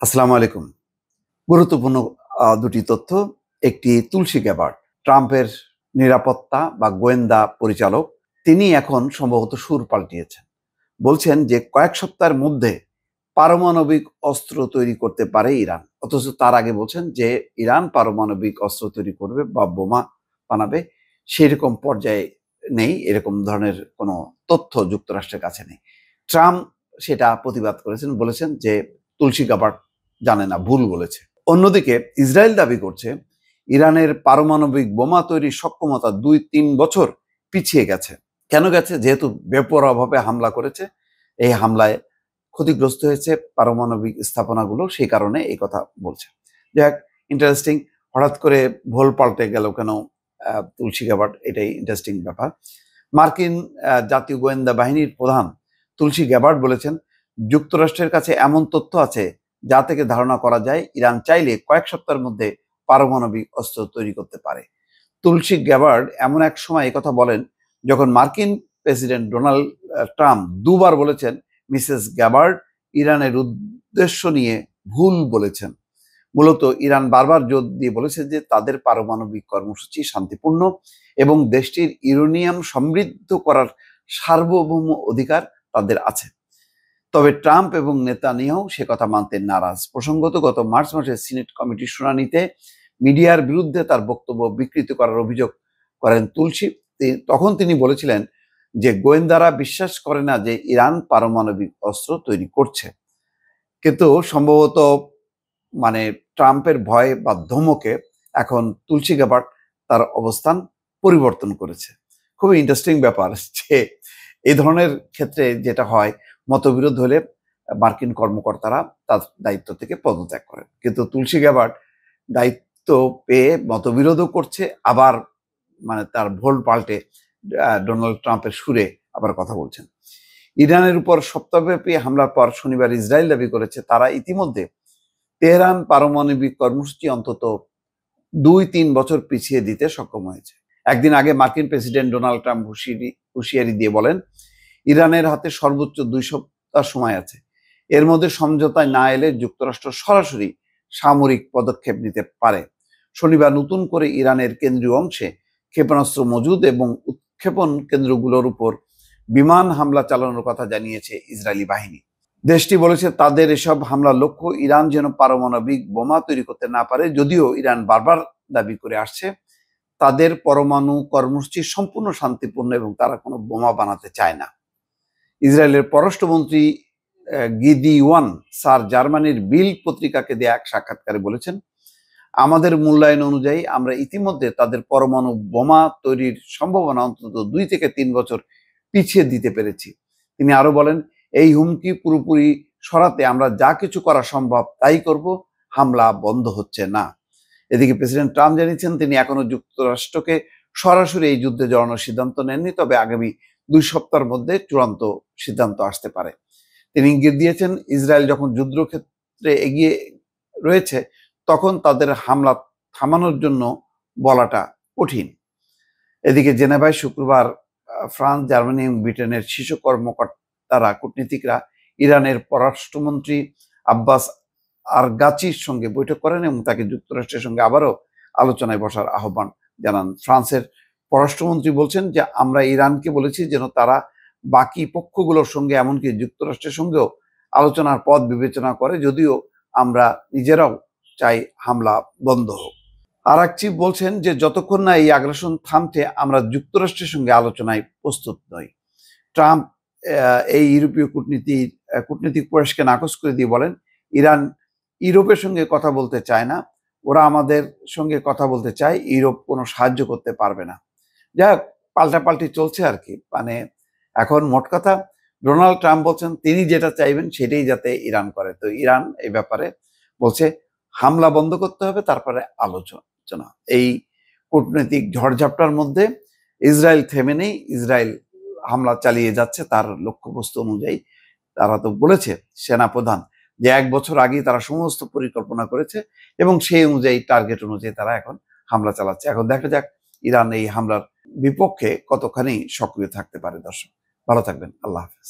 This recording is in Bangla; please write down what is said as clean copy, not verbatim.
আসসালামু আলাইকুম। গুরুত্বপূর্ণ দুটি তথ্য। একটি তুলসী গ্যাবার্ড, ট্রাম্পের নিরাপত্তা বা গোয়েন্দা পরিচালক, তিনি এখন সম্ভবত সুর পাল্টিয়েছেন। বলছেন যে কয়েক সপ্তাহের মধ্যে পারমাণবিক অস্ত্র তৈরি করতে পারে ইরান। অথচ তার আগে বলছেন যে ইরান পারমাণবিক অস্ত্র তৈরি করবে বা বোমা বানাবে, সেরকম পর্যায়ে নেই, এরকম ধরনের কোনো তথ্য যুক্তরাষ্ট্রের কাছে নেই। ট্রাম্প সেটা প্রতিবাদ করেছেন, বলেছেন যে তুলসী গ্যাবার্ড জানে না, ভুল বলেছে। অন্যদিকে ইসরায়েল দাবি করছে ইরানের পারমাণবিক বোমা তৈরির সক্ষমতা ২-৩ বছর পিছিয়ে গেছে। কেন গেছে? যেহেতু বেপরোয়াভাবে হামলা করেছে, এই হামলায় ক্ষতিগ্রস্ত হয়েছে পারমাণবিক স্থাপনাগুলো, সেই কারণে এই কথা বলছে। যাক, ইন্টারেস্টিং। হঠাৎ করে ভোল পাল্টে গেল কেন তুলসী গ্যাবার্ড? এটাই ইন্টারেস্টিং ব্যাপার। মার্কিন জাতীয় গোয়েন্দা বাহিনীর প্রধান তুলসী গ্যাবার্ড বলেছেন, যুক্তরাষ্ট্রের কাছে এমন তথ্য আছে যা থেকে ধারণা করা যায় ইরান চাইলে কয়েক সপ্তাহের মধ্যে পারমাণবিক অস্ত্র তৈরি করতে পারে। তুলসী গ্যাবার্ড এমন এক সময় কথা বলেন যখন মার্কিন প্রেসিডেন্ট ডোনাল্ড ট্রাম্প দুবার বলেছেন মিসেস গ্যাবার্ড ইরানের উদ্দেশ্য নিয়ে ভুল বলেছেন। মূলত ইরান বারবার জোর দিয়ে বলেছে যে তাদের পারমাণবিক কর্মসূচি শান্তিপূর্ণ এবং দেশটির ইউরেনিয়াম সমৃদ্ধ করার সার্বভৌম অধিকার তাদের আছে। তবে ট্রাম্প এবং নেতানিয়াহু সে কথা মানতে নারাজ। প্রসঙ্গত, গত মার্চ মাসে সিনেট কমিটির শুনানিতে মিডিয়ার বিরুদ্ধে তার বক্তব্য বিকৃত করার অভিযোগ করেন তুলসী। তখন তিনি বলেছিলেন যে গোয়েন্দারা বিশ্বাস করে না যে ইরান পারমাণবিক অস্ত্র তৈরি করছে। কিন্তু সম্ভবত ট্রাম্পের ভয় বা ধমকে এখন তুলসী গ্যাবার্ড তার অবস্থান পরিবর্তন করেছে। খুবই ইন্টারেস্টিং ব্যাপার যে এই ধরনের ক্ষেত্রে যেটা হয়, মতবিরোধ হলে মার্কিন কর্মকর্তারা তার দায়িত্ব থেকে পদত্যাগ করেন। কিন্তু তুলসী গ্যাবার্ড দায়িত্ব পেয়ে মতবিরোধও করছে, আবার তার ভোল পাল্টে ডোনাল্ড ট্রাম্পের সুরে আবার কথা বলছেন। ইরানের উপর সপ্তাহব্যাপী হামলার পর শনিবার ইসরায়েল দাবি করেছে তারা ইতিমধ্যে তেহরান পারমাণবিক কর্মসূচি অন্তত ২-৩ বছর পিছিয়ে দিতে সক্ষম হয়েছে। একদিন আগে মার্কিন প্রেসিডেন্ট ডোনাল্ড ট্রাম্প হুঁশিয়ারি দিয়ে বলেন, ইরানের হাতে সর্বোচ্চ ২ সপ্তাহ সময় আছে। এর মধ্যে সমঝোতায় না এলে যুক্তরাষ্ট্র সরাসরি সামরিক পদক্ষেপ নিতে পারে। শনিবার নতুন করে ইরানের কেন্দ্রীয় অংশে ক্ষেপণাস্ত্র মজুদ এবং উৎক্ষেপণ কেন্দ্রগুলোর উপর বিমান হামলা চালানোর কথা জানিয়েছে ইসরায়েলি বাহিনী। দেশটি বলেছে তাদের এসব হামলার লক্ষ্য ইরান যেন পারমাণবিক বোমা তৈরি করতে না পারে। যদিও ইরান বারবার দাবি করে আসছে তাদের পরমাণু কর্মসূচি সম্পূর্ণ শান্তিপূর্ণ এবং তারা কোনো বোমা বানাতে চায় না। ইসরায়েলের পররাষ্ট্রমন্ত্রী গিদিওয়ান সার জার্মানির বিল পত্রিকাকে দেয়া এক সাক্ষাৎকারে বলেছেন, আমাদের মূল্যায়ন অনুযায়ী আমরা ইতিমধ্যে তাদের পরমাণু বোমা তৈরির সম্ভাবনা অন্তত ২ থেকে ৩ বছর পিছিয়ে দিতে পেরেছি। তিনি আরো বলেন, এই হুমকি পুরোপুরি সরাতে আমরা যা কিছু করা সম্ভব তাই করব, হামলা বন্ধ হচ্ছে না। এদিকে প্রেসিডেন্ট ট্রাম্প জানিয়েছেন তিনি এখনো যুক্তরাষ্ট্রকে সরাসরি এই যুদ্ধে জড়ানোর সিদ্ধান্ত নেননি, তবে আগামী ২ সপ্তাহের মধ্যে চূড়ান্ত সিদ্ধান্ত আসতে পারে। তিনি ইঙ্গিত দিয়েছেন ইসরায়েল যখন যুদ্ধক্ষেত্রে এগিয়ে রয়েছে তখন তাদের হামলা থামানোর জন্য বলাটা কঠিন। এদিকে জেনেভায় শুক্রবার ফ্রান্স, জার্মানি এবং ব্রিটেনের শীর্ষ কর্মকর্তারা, কূটনীতিকরা ইরানের পররাষ্ট্রমন্ত্রী আব্বাস আরগাচির সঙ্গে বৈঠক করেন এবং তাকে যুক্তরাষ্ট্রের সঙ্গে আবারও আলোচনায় বসার আহ্বান জানান। ফ্রান্সের পররাষ্ট্রমন্ত্রী বলছেন যে আমরা ইরানকে বলেছি যেন তারা বাকি পক্ষগুলোর সঙ্গে এমনকি যুক্তরাষ্ট্রের সঙ্গেও আলোচনার পথ বিবেচনা করে, যদিও আমরা নিজেরাও চাই হামলা বন্ধ হোক। আর এক চিফ বলছেন যে যতক্ষণ না এই আগ্রাসন থামছে আমরা যুক্তরাষ্ট্রের সঙ্গে আলোচনায় প্রস্তুত নই। ট্রাম্প এই ইউরোপীয় কূটনীতিক প্রয়াসকে নাকচ করে দিয়ে বলেন, ইরান ইউরোপের সঙ্গে কথা বলতে চায় না, ওরা আমাদের সঙ্গে কথা বলতে চায়, ইউরোপ কোনো সাহায্য করতে পারবে না। যা পাল্টাপাল্টি চলছে আর কি। এখন মোট কথা, ডোনাল্ড ট্রাম্প বলছেন তিনি যেটা চাইবেন সেটাই যাতে ইরান করে। তো ইরান এই ব্যাপারে বলছে হামলা বন্ধ করতে হবে, তারপরে আলোচনা। এই কূটনৈতিক ঝড়ঝাপটার মধ্যে ইসরায়েল থেমে নেই, ইসরায়েল হামলা চালিয়ে যাচ্ছে তার লক্ষ্যবস্তু অনুযায়ী। তারা তো বলেছে সেনাপ্রধান যে ১ বছর আগেই তারা সমস্ত পরিকল্পনা করেছে এবং সেই অনুযায়ী টার্গেট অনুযায়ী তারা এখন হামলা চালাচ্ছে। এখন দেখা যাক ইরান এই হামলার বিপক্ষে কতখানি সক্রিয় থাকতে পারে। দর্শক ভালো থাকবেন, আল্লাহ হাফেজ।